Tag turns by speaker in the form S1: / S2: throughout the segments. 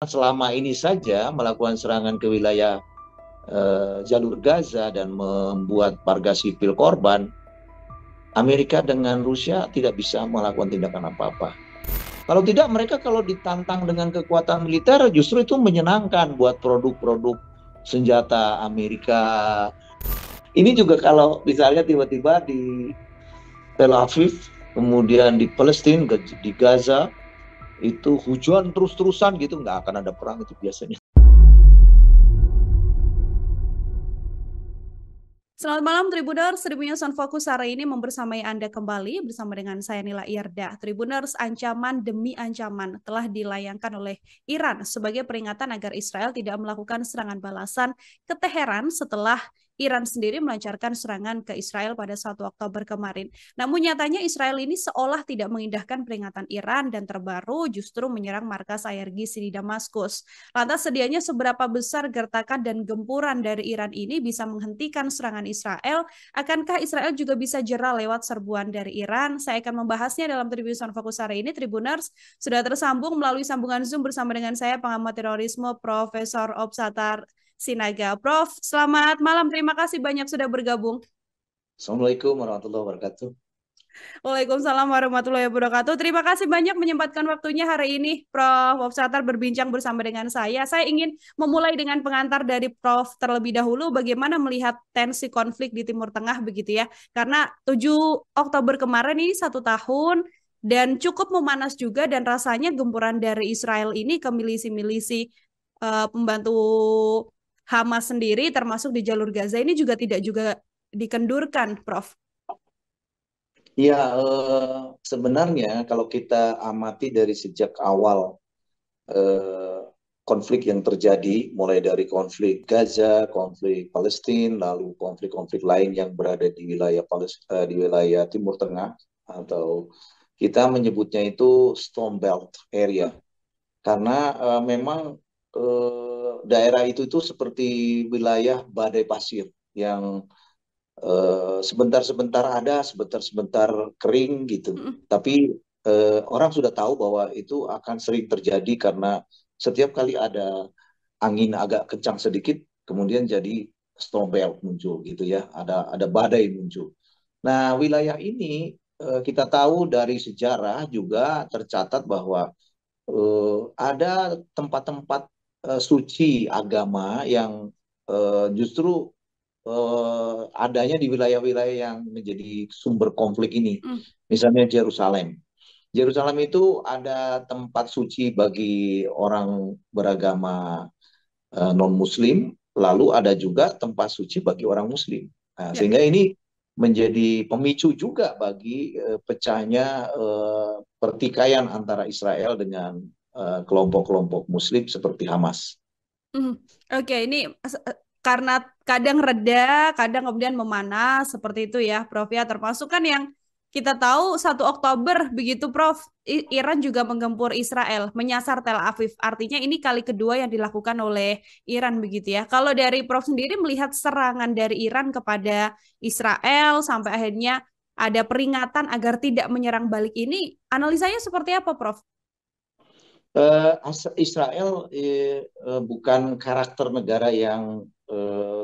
S1: selama ini saja melakukan serangan ke wilayah jalur Gaza dan membuat warga sipil korban, Amerika dengan Rusia tidak bisa melakukan tindakan apa-apa. Kalau tidak, mereka kalau ditantang dengan kekuatan militer justru itu menyenangkan buat produk-produk senjata Amerika. Ini juga kalau misalnya tiba-tiba di Tel Aviv, kemudian di Palestina, di Gaza, itu hujan terus-terusan gitu, nggak akan ada perang itu biasanya.
S2: Selamat malam Tribuners, Tribunnews on Fokus hari ini membersamai Anda kembali bersama dengan saya Nila Irda. Tribuners, ancaman demi ancaman telah dilayangkan oleh Iran sebagai peringatan agar Israel tidak melakukan serangan balasan ke Teheran setelah Iran sendiri melancarkan serangan ke Israel pada 1 Oktober kemarin. Namun nyatanya Israel ini seolah tidak mengindahkan peringatan Iran dan terbaru justru menyerang markas IRGC di Damaskus. Lantas sedianya seberapa besar gertakan dan gempuran dari Iran ini bisa menghentikan serangan Israel? Akankah Israel juga bisa jera lewat serbuan dari Iran? Saya akan membahasnya dalam Tribunnews on Fokus hari ini. Tribuners sudah tersambung melalui sambungan Zoom bersama dengan saya pengamat terorisme Profesor Opsatar Sinaga. Prof, selamat malam. Terima kasih banyak sudah bergabung.
S1: Assalamualaikum warahmatullahi wabarakatuh.
S2: Waalaikumsalam warahmatullahi wabarakatuh. Terima kasih banyak menyempatkan waktunya hari ini, Prof. Opsatar berbincang bersama dengan saya. Saya ingin memulai dengan pengantar dari Prof. terlebih dahulu, bagaimana melihat tensi konflik di Timur Tengah begitu ya. Karena 7 Oktober kemarin ini 1 tahun, dan cukup memanas juga, dan rasanya gempuran dari Israel ini ke milisi-milisi pembantu Hamas sendiri, termasuk di jalur Gaza ini juga tidak dikendurkan, Prof.
S1: Ya, sebenarnya kalau kita amati dari sejak awal eh, konflik yang terjadi, mulai dari konflik Gaza, konflik Palestina, lalu konflik-konflik lain yang berada di wilayah di wilayah Timur Tengah, atau kita menyebutnya itu Storm Belt area, karena memang daerah itu seperti wilayah badai pasir yang sebentar-sebentar ada, sebentar-sebentar kering gitu. Tapi orang sudah tahu bahwa itu akan sering terjadi karena setiap kali ada angin agak kencang sedikit, kemudian jadi storm belt muncul gitu ya, ada badai muncul. Nah, wilayah ini kita tahu dari sejarah juga tercatat bahwa ada tempat-tempat suci agama yang justru adanya di wilayah-wilayah yang menjadi sumber konflik ini.
S2: Mm.
S1: Misalnya Yerusalem. Yerusalem itu ada tempat suci bagi orang beragama non-Muslim, lalu ada juga tempat suci bagi orang Muslim. Nah,
S2: Ya.
S1: sehingga ini menjadi pemicu juga bagi pecahnya pertikaian antara Israel dengan kelompok-kelompok Muslim seperti Hamas.
S2: Hmm. Oke, ini karena kadang reda, kadang kemudian memanas seperti itu ya, Prof ya. Termasuk kan yang kita tahu 1 Oktober begitu, Prof. Iran juga menggempur Israel, menyasar Tel Aviv. Artinya ini kali kedua yang dilakukan oleh Iran begitu ya. Kalau dari Prof sendiri melihat serangan dari Iran kepada Israel sampai akhirnya ada peringatan agar tidak menyerang balik ini, analisanya seperti apa, Prof?
S1: Israel bukan karakter negara yang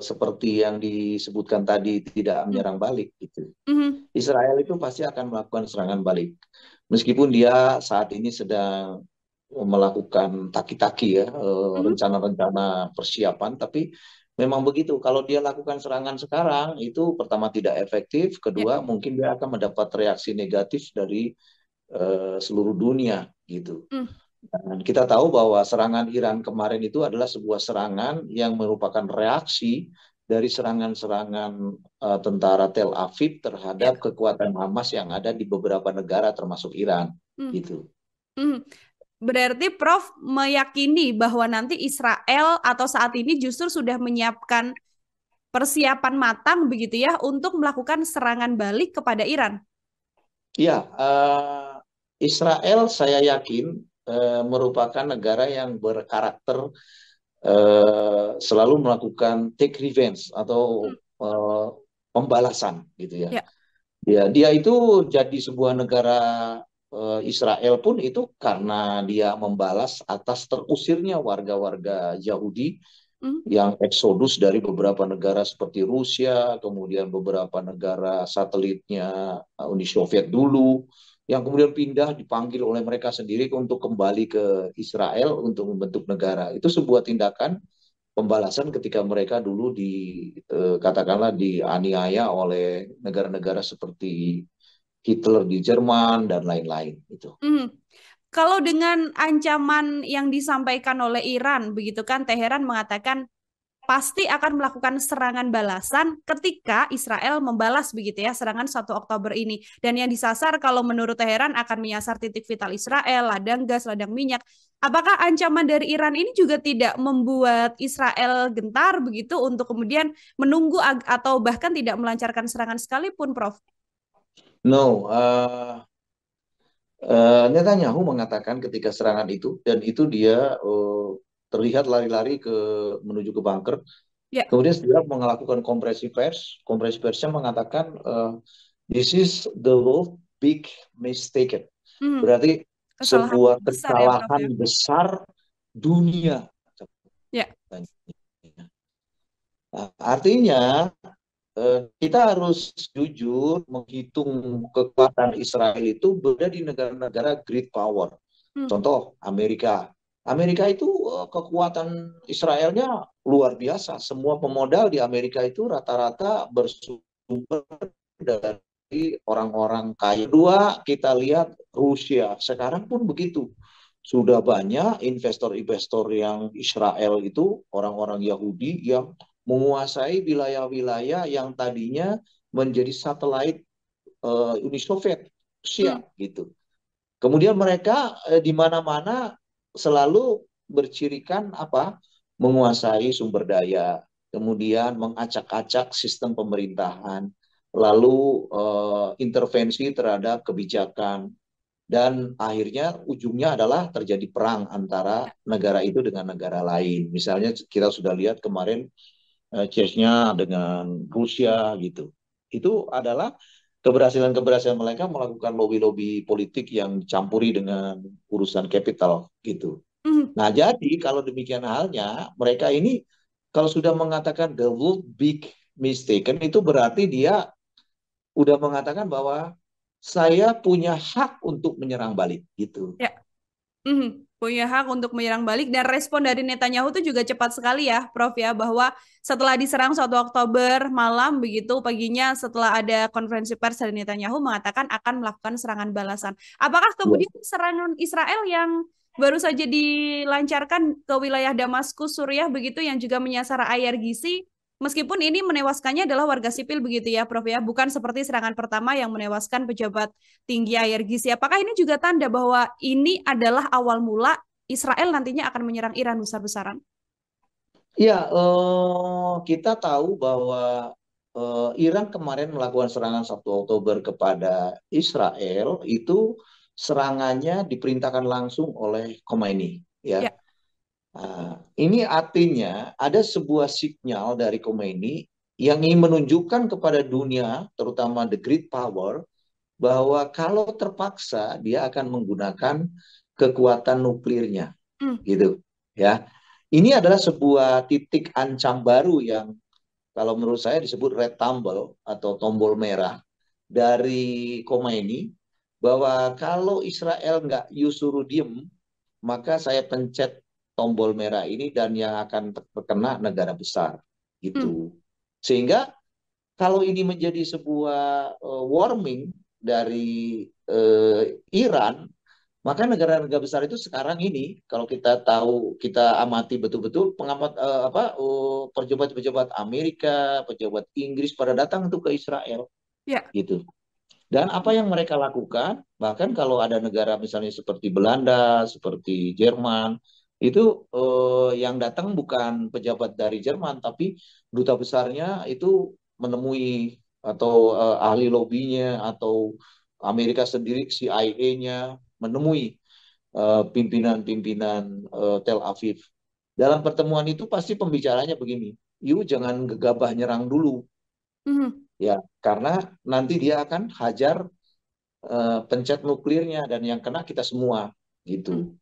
S1: seperti yang disebutkan tadi tidak
S2: Hmm.
S1: menyerang balik gitu.
S2: Mhm.
S1: Israel itu pasti akan melakukan serangan balik. Meskipun dia saat ini sedang melakukan taki-taki ya,
S2: Mhm.
S1: rencana-rencana persiapan, tapi memang begitu. Kalau dia lakukan serangan sekarang, itu pertama tidak efektif,
S2: Ya.
S1: kedua mungkin dia akan mendapat reaksi negatif dari seluruh dunia gitu.
S2: Hmm.
S1: Dan kita tahu bahwa serangan Iran kemarin itu adalah sebuah serangan yang merupakan reaksi dari serangan-serangan tentara Tel Aviv terhadap
S2: Ya.
S1: kekuatan Hamas yang ada di beberapa negara termasuk Iran
S2: Hmm.
S1: gitu.
S2: Hmm. Berarti Prof meyakini bahwa nanti Israel atau saat ini justru sudah menyiapkan persiapan matang begitu ya untuk melakukan serangan balik kepada Iran.
S1: Ya, Israel saya yakin merupakan negara yang berkarakter selalu melakukan take revenge atau
S2: Hmm.
S1: pembalasan gitu ya.
S2: Ya.
S1: Ya, dia itu jadi sebuah negara Israel pun itu karena dia membalas atas terusirnya warga-warga Yahudi yang eksodus dari beberapa negara seperti Rusia, kemudian beberapa negara satelitnya Uni Soviet dulu, yang kemudian pindah dipanggil oleh mereka sendiri untuk kembali ke Israel untuk membentuk negara. Itu sebuah tindakan pembalasan ketika mereka dulu katakanlah dianiaya oleh negara-negara seperti Hitler di Jerman dan lain-lain itu.
S2: Kalau dengan ancaman yang disampaikan oleh Iran, begitu kan, Teheran mengatakan pasti akan melakukan serangan balasan ketika Israel membalas begitu ya serangan 1 Oktober ini. Dan yang disasar kalau menurut Teheran akan menyasar titik vital Israel, ladang gas, ladang minyak. Apakah ancaman dari Iran ini juga tidak membuat Israel gentar begitu untuk kemudian menunggu atau bahkan tidak melancarkan serangan sekalipun, Prof?
S1: No, Netanyahu mengatakan ketika serangan itu, dan itu dia terlihat lari-lari menuju ke bunker.
S2: Ya.
S1: Kemudian segera melakukan kompresi pers. Kompresi persnya mengatakan this is the world big mistake. Berarti
S2: Kesalahan
S1: sebuah
S2: besar ya, Prof,
S1: kesalahan
S2: ya.
S1: besar dunia.
S2: Ya.
S1: Nah, artinya kita harus jujur menghitung kekuatan Israel itu berada di negara-negara great power. Contoh Amerika. Amerika itu kekuatan Israelnya luar biasa. Semua pemodal di Amerika itu rata-rata bersumber dari orang-orang kaya. Kedua, kita lihat Rusia. Sekarang pun begitu. Sudah banyak investor-investor yang Israel itu orang-orang Yahudi yang menguasai wilayah-wilayah yang tadinya menjadi satelit Uni Soviet, Rusia gitu. Kemudian mereka di mana-mana selalu bercirikan apa? Menguasai sumber daya, kemudian mengacak-acak sistem pemerintahan, lalu intervensi terhadap kebijakan, dan akhirnya ujungnya adalah terjadi perang antara negara itu dengan negara lain. Misalnya kita sudah lihat kemarin case-nya dengan Rusia gitu. Itu adalah keberhasilan-keberhasilan mereka melakukan lobby-lobby politik yang dicampuri dengan urusan kapital gitu. Nah, jadi kalau demikian halnya, mereka ini kalau sudah mengatakan the world big mistaken, itu berarti dia udah mengatakan bahwa saya punya hak untuk menyerang balik gitu.
S2: Ya. Punya hak untuk menyerang balik, dan respon dari Netanyahu itu juga cepat sekali ya, Prof ya, bahwa setelah diserang 1 Oktober malam begitu paginya setelah ada konferensi pers dari Netanyahu mengatakan akan melakukan serangan balasan. Apakah
S1: Ya.
S2: kemudian serangan Israel yang baru saja dilancarkan ke wilayah Damaskus, Suriah begitu yang juga menyasar air gizi, meskipun ini menewaskannya adalah warga sipil begitu ya, Prof ya, bukan seperti serangan pertama yang menewaskan pejabat tinggi air gizi. Apakah ini juga tanda bahwa ini adalah awal mula Israel nantinya akan menyerang Iran besar-besaran?
S1: Ya, kita tahu bahwa Iran kemarin melakukan serangan 1 Oktober kepada Israel, itu serangannya diperintahkan langsung oleh Khomeini. Ya.
S2: Ya.
S1: Nah, ini artinya ada sebuah sinyal dari Khomeini yang ingin menunjukkan kepada dunia, terutama the great power, bahwa kalau terpaksa dia akan menggunakan kekuatan nuklirnya, gitu. Ya, ini adalah sebuah titik ancam baru yang kalau menurut saya disebut red tumble atau tombol merah dari Khomeini, bahwa kalau Israel nggak suruh diem, maka saya pencet tombol merah ini dan yang akan terkena negara besar gitu. Sehingga kalau ini menjadi sebuah warming dari Iran, maka negara-negara besar itu sekarang ini, kalau kita tahu, kita amati betul-betul pengamat pejabat-pejabat Amerika, pejabat Inggris pada datang untuk ke Israel, gitu. Dan apa yang mereka lakukan, bahkan kalau ada negara misalnya seperti Belanda, seperti Jerman, itu yang datang bukan pejabat dari Jerman, tapi duta besarnya itu menemui atau ahli lobbynya atau Amerika sendiri, CIA-nya menemui pimpinan-pimpinan Tel Aviv. Dalam pertemuan itu pasti pembicaranya begini, yuk jangan gegabah nyerang dulu, ya, karena nanti dia akan hajar pencet nuklirnya dan yang kena kita semua gitu.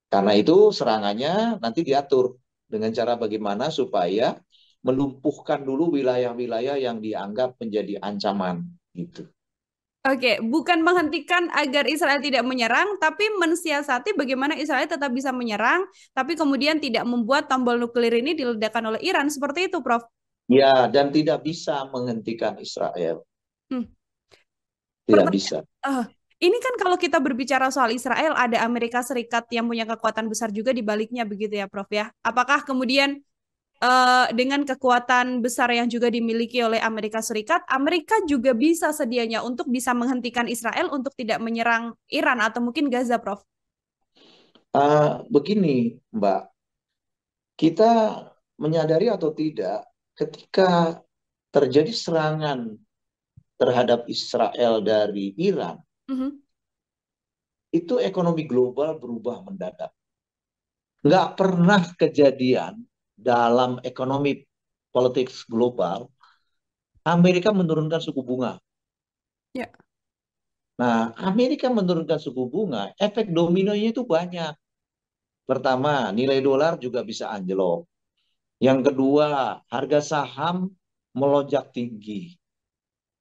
S1: Karena itu serangannya nanti diatur dengan cara bagaimana supaya melumpuhkan dulu wilayah-wilayah yang dianggap menjadi ancaman gitu.
S2: Oke, bukan menghentikan agar Israel tidak menyerang, tapi mensiasati bagaimana Israel tetap bisa menyerang, tapi kemudian tidak membuat tombol nuklir ini diledakkan oleh Iran. Seperti itu, Prof.
S1: Ya, dan tidak bisa menghentikan Israel.
S2: Hmm.
S1: Tidak bisa.
S2: Eh, ini kan kalau kita berbicara soal Israel, ada Amerika Serikat yang punya kekuatan besar juga di baliknya, begitu ya, Prof ya. Apakah kemudian dengan kekuatan besar yang juga dimiliki oleh Amerika Serikat, Amerika juga bisa sedianya untuk bisa menghentikan Israel untuk tidak menyerang Iran atau mungkin Gaza, Prof?
S1: Begini, Mbak, kita menyadari atau tidak, ketika terjadi serangan terhadap Israel dari Iran,
S2: Mhm.
S1: itu ekonomi global berubah mendadak. Nggak pernah kejadian dalam ekonomi politik global, Amerika menurunkan suku bunga.
S2: Ya.
S1: Nah, Amerika menurunkan suku bunga, efek dominonya itu banyak. Pertama, nilai dolar juga bisa anjlok. Yang kedua, harga saham melonjak tinggi.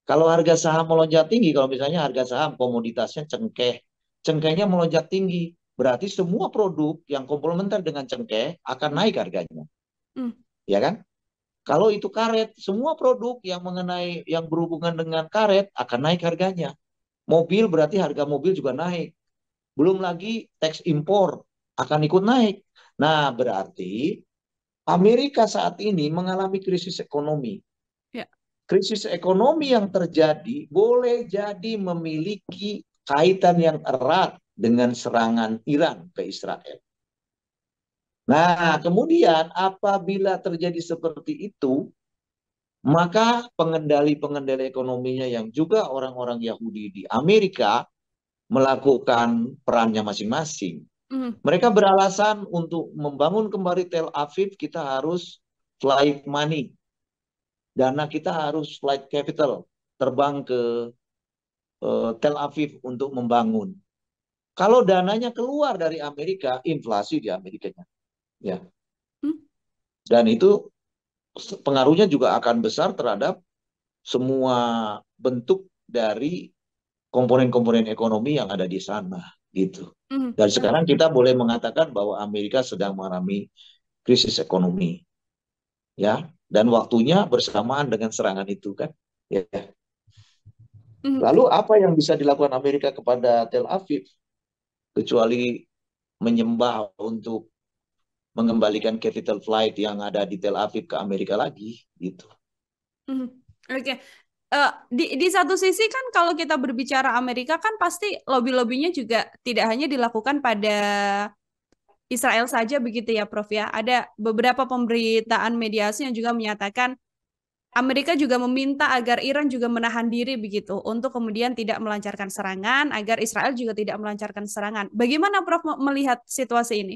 S1: Kalau harga saham melonjak tinggi, kalau misalnya harga saham komoditasnya cengkeh, cengkehnya melonjak tinggi, berarti semua produk yang komplementer dengan cengkeh akan naik harganya,
S2: Hmm.
S1: ya kan? Kalau itu karet, semua produk yang mengenai yang berhubungan dengan karet akan naik harganya. Mobil berarti harga mobil juga naik. Belum lagi teks impor akan ikut naik. Nah, berarti Amerika saat ini mengalami krisis ekonomi.
S2: Ya.
S1: Krisis ekonomi yang terjadi boleh jadi memiliki kaitan yang erat dengan serangan Iran ke Israel. Nah, kemudian apabila terjadi seperti itu, maka pengendali-pengendali ekonominya yang juga orang-orang Yahudi di Amerika melakukan perannya masing-masing.
S2: Mhm.
S1: Mereka beralasan untuk membangun kembali Tel Aviv, kita harus flight money. Dana kita harus flight capital, terbang ke Tel Aviv untuk membangun. Kalau dananya keluar dari Amerika, inflasi di Amerikanya. Ya.
S2: Hmm.
S1: Dan itu pengaruhnya juga akan besar terhadap semua bentuk dari komponen-komponen ekonomi yang ada di sana. Gitu.
S2: Mhm.
S1: Dan sekarang kita boleh mengatakan bahwa Amerika sedang mengalami krisis ekonomi. Ya, dan waktunya bersamaan dengan serangan itu kan. Ya.
S2: Mhm.
S1: Lalu apa yang bisa dilakukan Amerika kepada Tel Aviv kecuali menyembah untuk mengembalikan capital flight yang ada di Tel Aviv ke Amerika lagi gitu.
S2: Mhm. Oke. Di satu sisi kan kalau kita berbicara Amerika kan pasti lobby-lobbynya juga tidak hanya dilakukan pada Israel saja begitu ya Prof ya. Ada beberapa pemberitaan media asing yang juga menyatakan Amerika juga meminta agar Iran juga menahan diri begitu untuk kemudian tidak melancarkan serangan, agar Israel juga tidak melancarkan serangan. Bagaimana Prof melihat situasi ini?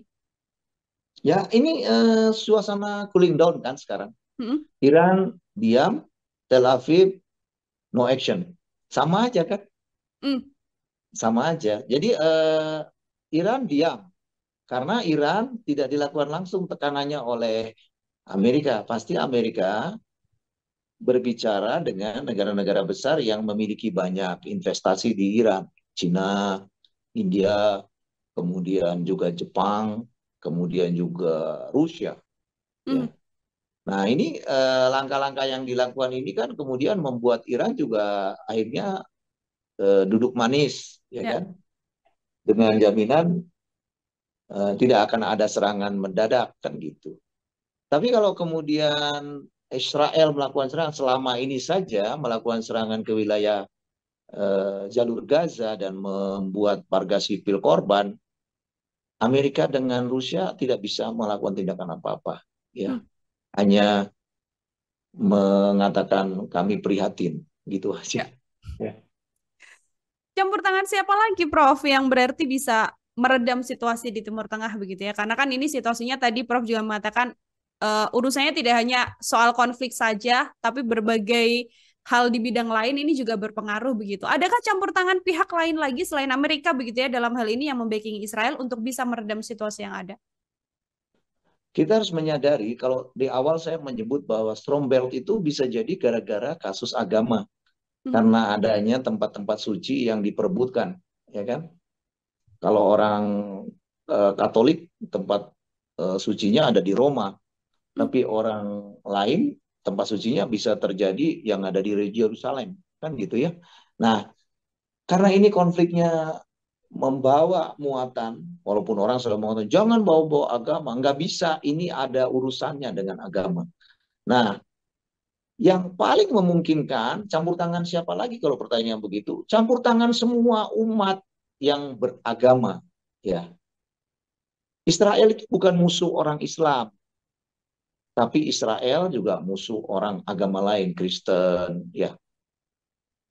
S1: Ya ini suasana cooling down kan sekarang.
S2: Hmm.
S1: Iran diam, Tel Aviv no action. Sama aja kan?
S2: Hmm.
S1: Sama aja. Jadi Iran diam karena Iran tidak dilakukan langsung tekanannya oleh Amerika. Pasti Amerika berbicara dengan negara-negara besar yang memiliki banyak investasi di Iran. Cina, India, kemudian juga Jepang, kemudian juga Rusia.
S2: Hmm.
S1: Ya. Nah ini langkah-langkah yang dilakukan ini kan kemudian membuat Iran juga akhirnya duduk manis, ya
S2: Ya.
S1: kan, dengan jaminan tidak akan ada serangan mendadak kan gitu. Tapi kalau kemudian Israel melakukan serangan selama ini saja melakukan serangan ke wilayah jalur Gaza dan membuat warga sipil korban, Amerika dengan Rusia tidak bisa melakukan tindakan apa-apa, ya.
S2: Hmm.
S1: Hanya mengatakan kami prihatin, gitu aja.
S2: Ya.
S1: Ya.
S2: Campur tangan siapa lagi Prof yang berarti bisa meredam situasi di Timur Tengah begitu ya? Karena kan ini situasinya tadi Prof juga mengatakan urusannya tidak hanya soal konflik saja, tapi berbagai hal di bidang lain ini juga berpengaruh begitu. Adakah campur tangan pihak lain lagi selain Amerika begitu ya dalam hal ini yang membacking Israel untuk bisa meredam situasi yang ada?
S1: Kita harus menyadari kalau di awal saya menyebut bahwa Storm Belt itu bisa jadi gara-gara kasus agama
S2: Mhm.
S1: karena adanya tempat-tempat suci yang diperebutkan, ya kan? Kalau orang Katolik tempat sucinya ada di Roma,
S2: Mhm.
S1: tapi orang lain tempat sucinya bisa terjadi yang ada di Yerusalem, kan gitu ya. Nah, karena ini konfliknya membawa muatan, walaupun orang sudah mengatakan jangan bawa-bawa agama, nggak bisa, ini ada urusannya dengan agama. Nah, yang paling memungkinkan campur tangan siapa lagi kalau pertanyaan begitu? Campur tangan semua umat yang beragama, ya. Israel itu bukan musuh orang Islam, tapi Israel juga musuh orang agama lain, Kristen, ya.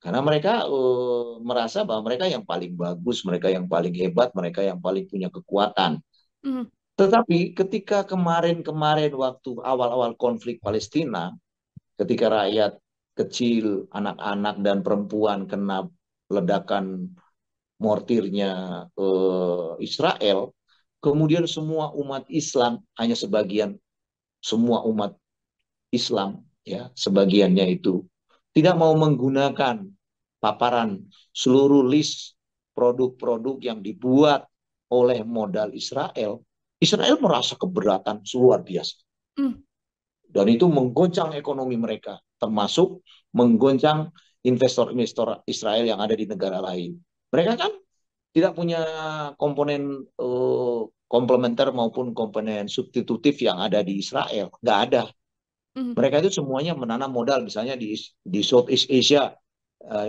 S1: Karena mereka merasa bahwa mereka yang paling bagus, mereka yang paling hebat, mereka yang paling punya kekuatan.
S2: Mhm.
S1: Tetapi ketika kemarin-kemarin waktu awal-awal konflik Palestina, ketika rakyat kecil, anak-anak dan perempuan kena ledakan mortirnya Israel, kemudian semua umat Islam, hanya sebagian, semua umat Islam, ya sebagiannya itu tidak mau menggunakan paparan seluruh list produk-produk yang dibuat oleh modal Israel. Israel merasa keberatan luar biasa.
S2: Mhm.
S1: Dan itu menggoncang ekonomi mereka, termasuk menggoncang investor-investor Israel yang ada di negara lain. Mereka kan tidak punya komponen komplementer maupun komponen substitutif yang ada di Israel. Nggak ada.
S2: Mhm.
S1: Mereka itu semuanya menanam modal, misalnya di Southeast Asia,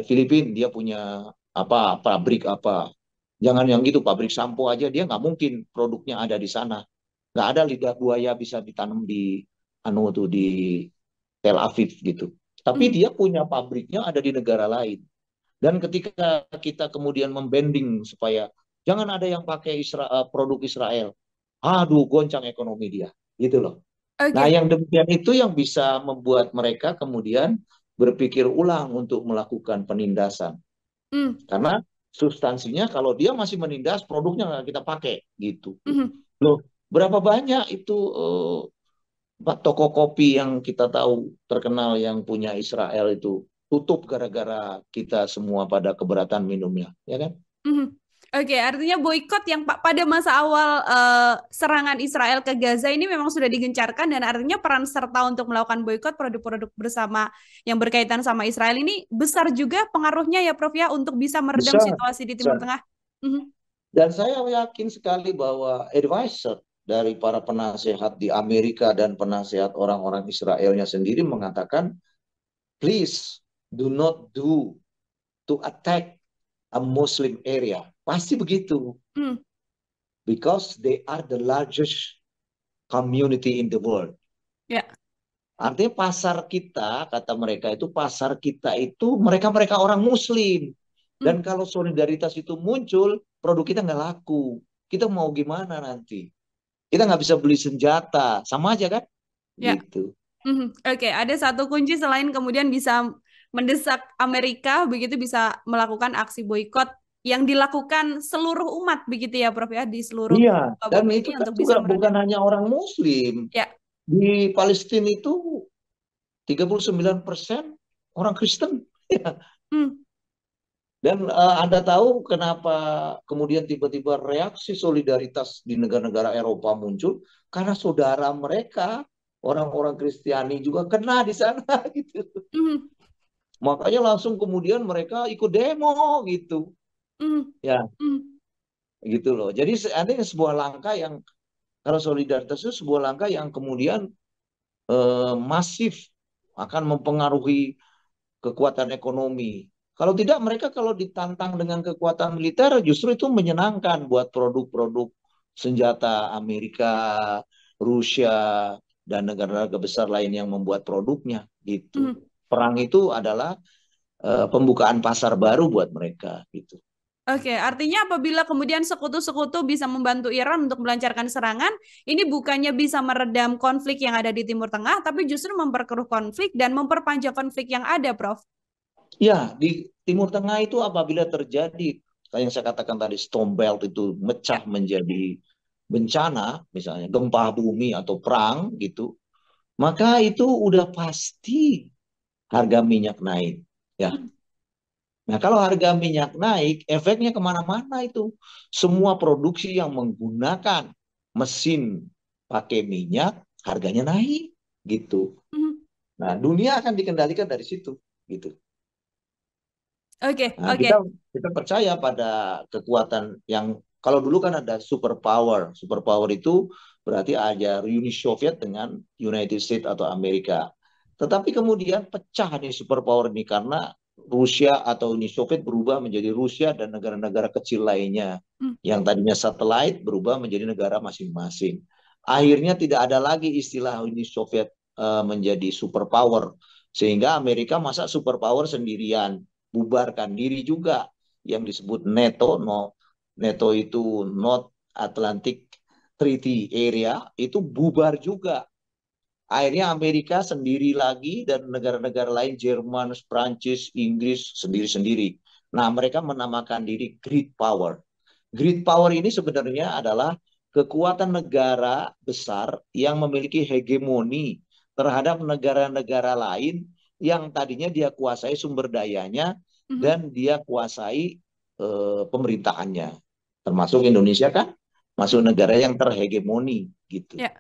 S1: Filipina dia punya apa pabrik apa. Jangan yang gitu, pabrik sampo aja dia nggak mungkin produknya ada di sana. Nggak ada lidah buaya bisa ditanam di anu tuh di Tel Aviv gitu. Tapi
S2: Mhm.
S1: dia punya pabriknya ada di negara lain. Dan ketika kita kemudian membanding supaya jangan ada yang pakai produk Israel, aduh goncang ekonomi dia, gitu loh. Nah,
S2: Oke.
S1: yang demikian itu yang bisa membuat mereka kemudian berpikir ulang untuk melakukan penindasan.
S2: Mhm.
S1: Karena substansinya kalau dia masih menindas, produknya nggak kita pakai, gitu.
S2: Mhm.
S1: Loh, berapa banyak itu toko kopi yang kita tahu terkenal yang punya Israel itu tutup gara-gara kita semua pada keberatan minumnya, ya kan?
S2: Mhm. Oke, artinya boykot yang pada masa awal serangan Israel ke Gaza ini memang sudah digencarkan dan artinya peran serta untuk melakukan boykot produk-produk bersama yang berkaitan sama Israel ini besar juga pengaruhnya ya Prof ya untuk bisa meredam
S1: Besar,
S2: situasi di Timur
S1: besar.
S2: Tengah. Mhm.
S1: Dan saya yakin sekali bahwa advisor dari para penasehat di Amerika dan penasehat orang-orang Israelnya sendiri mengatakan, please do not do to attack a Muslim area. Pasti begitu.
S2: Mhm.
S1: Because they are the largest community in the world.
S2: Ya.
S1: Artinya pasar kita, kata mereka itu pasar kita itu mereka-mereka orang Muslim. Dan
S2: Mhm.
S1: kalau solidaritas itu muncul, produk kita nggak laku. Kita mau gimana nanti? Kita nggak bisa beli senjata, sama aja kan?
S2: Ya.
S1: Gitu.
S2: Mhm. Oke, ada satu kunci selain kemudian bisa mendesak Amerika begitu bisa melakukan aksi boykot yang dilakukan seluruh umat begitu ya Prof ya di seluruh
S1: Iya, dan
S2: bumi
S1: itu
S2: ini
S1: kan
S2: untuk bisa
S1: juga bukan
S2: meredam.
S1: hanya orang Muslim.
S2: Ya.
S1: Di Palestina itu 39% orang Kristen.
S2: Hmm.
S1: Dan Anda tahu kenapa kemudian tiba-tiba reaksi solidaritas di negara-negara Eropa muncul? Karena saudara mereka, orang-orang Kristiani juga kena di sana gitu.
S2: Hmm.
S1: Makanya langsung kemudian mereka ikut demo gitu.
S2: Hmm.
S1: Ya,
S2: Hmm.
S1: gitu loh. Jadi ada sebuah langkah yang kalau solidaritas itu sebuah langkah yang kemudian masif akan mempengaruhi kekuatan ekonomi. Kalau tidak mereka kalau ditantang dengan kekuatan militer justru itu menyenangkan buat produk-produk senjata Amerika, Rusia dan negara-negara besar lain yang membuat produknya gitu.
S2: Hmm.
S1: Perang itu adalah pembukaan pasar baru buat mereka gitu.
S2: Oke, artinya apabila kemudian sekutu-sekutu bisa membantu Iran untuk melancarkan serangan, ini bukannya bisa meredam konflik yang ada di Timur Tengah, tapi justru memperkeruh konflik dan memperpanjang konflik yang ada, Prof.
S1: Ya, di Timur Tengah itu apabila terjadi kayak yang saya katakan tadi storm belt itu
S2: Ya.
S1: mecah menjadi bencana, misalnya gempa bumi atau perang gitu, maka itu udah pasti harga minyak naik. Ya,
S2: Hmm.
S1: nah kalau harga minyak naik, efeknya kemana-mana itu. Semua produksi yang menggunakan mesin pakai minyak, harganya naik gitu.
S2: Hmm.
S1: Nah, dunia akan dikendalikan dari situ gitu.
S2: Oke,
S1: Nah, kita
S2: oke.
S1: kita percaya pada kekuatan yang kalau dulu kan ada super power. Super power itu berarti ada Uni Soviet dengan United States atau Amerika. Tetapi kemudian pecah nih super power ini karena Rusia atau Uni Soviet berubah menjadi Rusia dan negara-negara kecil lainnya.
S2: Hmm.
S1: Yang tadinya satelit berubah menjadi negara masing-masing. Akhirnya tidak ada lagi istilah Uni Soviet menjadi super power. Sehingga Amerika masa super power sendirian bubarkan diri juga yang disebut NATO. No, NATO itu North Atlantic Treaty Area itu bubar juga. Akhirnya Amerika sendiri lagi dan negara-negara lain Jerman, Prancis, Inggris sendiri-sendiri. Nah, mereka menamakan diri Great Power. Great Power ini sebenarnya adalah kekuatan negara besar yang memiliki hegemoni terhadap negara-negara lain yang tadinya dia kuasai sumber dayanya
S2: Mhm.
S1: dan dia kuasai pemerintahannya. Termasuk Indonesia kan masuk
S2: Mhm.
S1: negara yang terhegemoni gitu.
S2: Ya.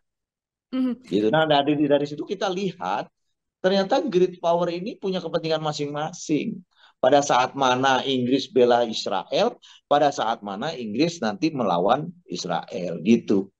S2: Mhm.
S1: Gitu. Nah, dari situ kita lihat ternyata great power ini punya kepentingan masing-masing. Pada saat mana Inggris bela Israel, pada saat mana Inggris nanti melawan Israel gitu.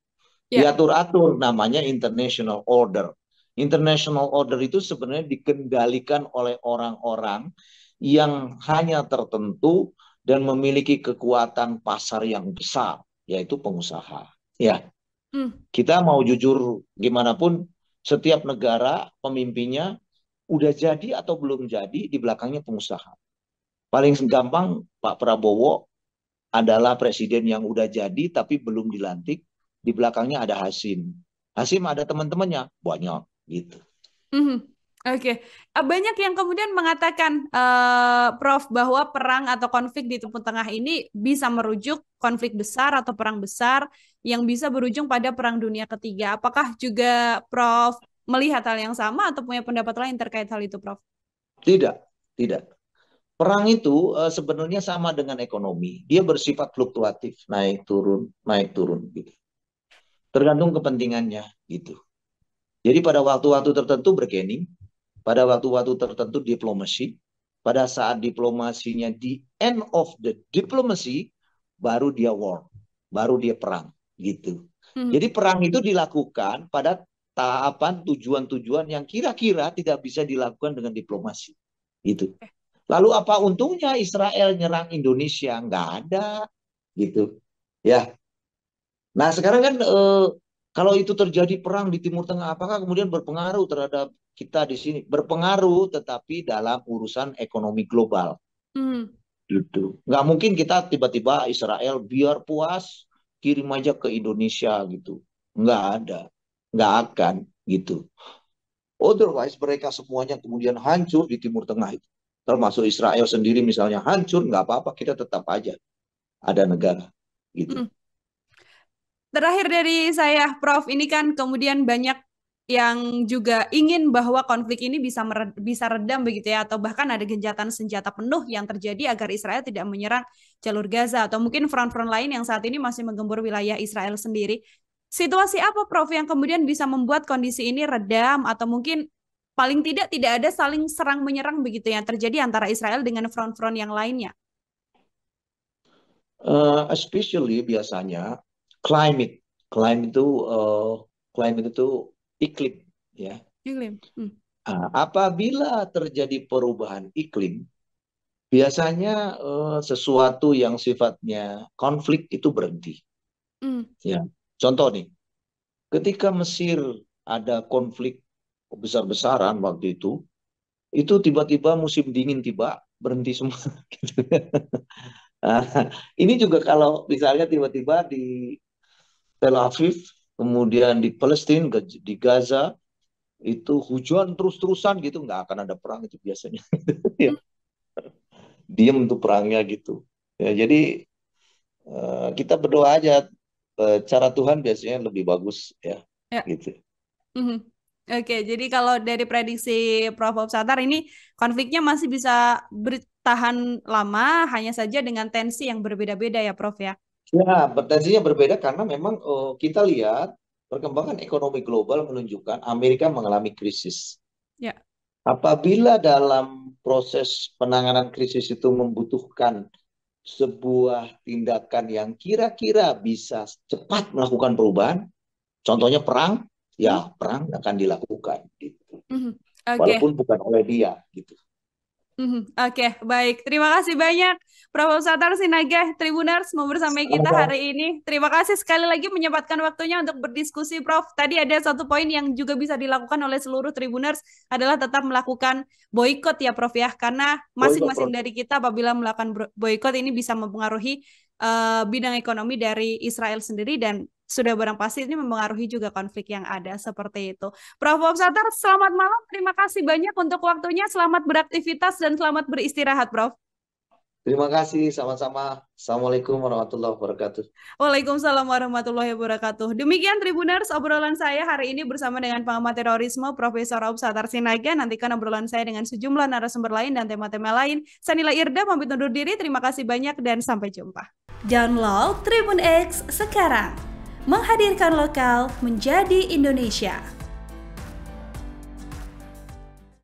S2: Ya.
S1: Diatur-atur namanya international order. International order itu sebenarnya dikendalikan oleh orang-orang yang hanya tertentu dan memiliki kekuatan pasar yang besar, yaitu pengusaha. Ya,
S2: Hmm.
S1: kita mau jujur gimana pun, setiap negara pemimpinnya udah jadi atau belum jadi di belakangnya pengusaha. Paling gampang Pak Prabowo adalah presiden yang udah jadi tapi belum dilantik, di belakangnya ada Hasim. Hasim ada teman-temannya banyak gitu.
S2: Mhm. Oke. Banyak yang kemudian mengatakan, Prof, bahwa perang atau konflik di Timur Tengah ini bisa merujuk konflik besar atau perang besar yang bisa berujung pada Perang Dunia Ketiga. Apakah juga Prof melihat hal yang sama atau punya pendapat lain terkait hal itu, Prof?
S1: Tidak, tidak. Perang itu sebenarnya sama dengan ekonomi. Dia bersifat fluktuatif, naik turun gitu. Tergantung kepentingannya gitu. Jadi pada waktu-waktu tertentu bergening, pada waktu-waktu tertentu diplomasi, pada saat diplomasinya di end of the diplomacy, baru dia war, baru dia perang gitu.
S2: Mhm.
S1: Jadi perang itu dilakukan pada tahapan tujuan-tujuan yang kira-kira tidak bisa dilakukan dengan diplomasi gitu. Lalu apa untungnya Israel nyerang Indonesia? Nggak ada gitu. Ya, nah, sekarang kan kalau itu terjadi perang di Timur Tengah, apakah kemudian berpengaruh terhadap kita di sini? Berpengaruh, tetapi dalam urusan ekonomi global.
S2: Mhm.
S1: Gitu. Nggak mungkin kita tiba-tiba Israel biar puas kirim aja ke Indonesia gitu. Nggak ada, nggak akan gitu. Otherwise mereka semuanya kemudian hancur di Timur Tengah itu. Termasuk Israel sendiri misalnya hancur, nggak apa-apa, kita tetap aja ada negara gitu.
S2: Mhm. Terakhir dari saya, Prof, ini kan kemudian banyak yang juga ingin bahwa konflik ini bisa redam begitu ya, atau bahkan ada gencatan senjata penuh yang terjadi agar Israel tidak menyerang jalur Gaza atau mungkin front-front lain yang saat ini masih menggempur wilayah Israel sendiri. Situasi apa, Prof, yang kemudian bisa membuat kondisi ini redam atau mungkin paling tidak ada saling serang menyerang begitu yang terjadi antara Israel dengan front-front yang lainnya?
S1: Especially biasanya climate, climate itu climate itu iklim, ya.
S2: Iklim. Hmm.
S1: Apabila terjadi perubahan iklim, biasanya sesuatu yang sifatnya konflik itu berhenti.
S2: Hmm.
S1: Ya, contoh nih, ketika Mesir ada konflik besar-besaran waktu itu tiba-tiba musim dingin tiba berhenti semua. Gitu. Ini juga kalau misalnya tiba-tiba di Tel Aviv, kemudian di Palestina, di Gaza, itu hujan terus-terusan gitu, nggak akan ada perang itu biasanya. diem tuh perangnya gitu. Ya, jadi kita berdoa aja. Cara Tuhan biasanya lebih bagus ya,
S2: Ya.
S1: gitu.
S2: Mhm. Oke, jadi kalau dari prediksi Prof. Satar ini konfliknya masih bisa bertahan lama, hanya saja dengan tensi yang berbeda-beda ya, Prof ya.
S1: Ya, potensinya berbeda karena memang kita lihat perkembangan ekonomi global menunjukkan Amerika mengalami krisis.
S2: Ya.
S1: Apabila dalam proses penanganan krisis itu membutuhkan sebuah tindakan yang kira-kira bisa cepat melakukan perubahan, contohnya perang,
S2: Hmm?
S1: ya perang akan dilakukan gitu.
S2: Mhm. Oke.
S1: Walaupun bukan oleh dia gitu.
S2: Oke, baik. Terima kasih banyak Prof. Satar Sinaga Tribuners mau bersama kita
S1: Sama-sama.
S2: hari ini. Terima kasih sekali lagi menyempatkan waktunya untuk berdiskusi, Prof. Tadi ada satu poin yang juga bisa dilakukan oleh seluruh Tribuners adalah tetap melakukan boykot ya, Prof ya. Karena
S1: Boykot,
S2: masing-masing
S1: Prof.
S2: dari kita apabila melakukan boykot ini bisa mempengaruhi bidang ekonomi dari Israel sendiri dan sudah barang pasti ini mempengaruhi juga konflik yang ada seperti itu. Prof. Satar, selamat malam. Terima kasih banyak untuk waktunya. Selamat beraktivitas dan selamat beristirahat, Prof.
S1: Terima kasih, sama-sama. Assalamualaikum warahmatullahi wabarakatuh.
S2: Waalaikumsalam warahmatullahi wabarakatuh. Demikian Tribuners, obrolan saya hari ini bersama dengan pengamat terorisme Profesor Rauf Satar Sinaga. Nantikan obrolan saya dengan sejumlah narasumber lain dan tema-tema lain. Sanila Irda pamit undur diri. Terima kasih banyak dan sampai jumpa. Download Tribun X sekarang. Menghadirkan lokal menjadi Indonesia.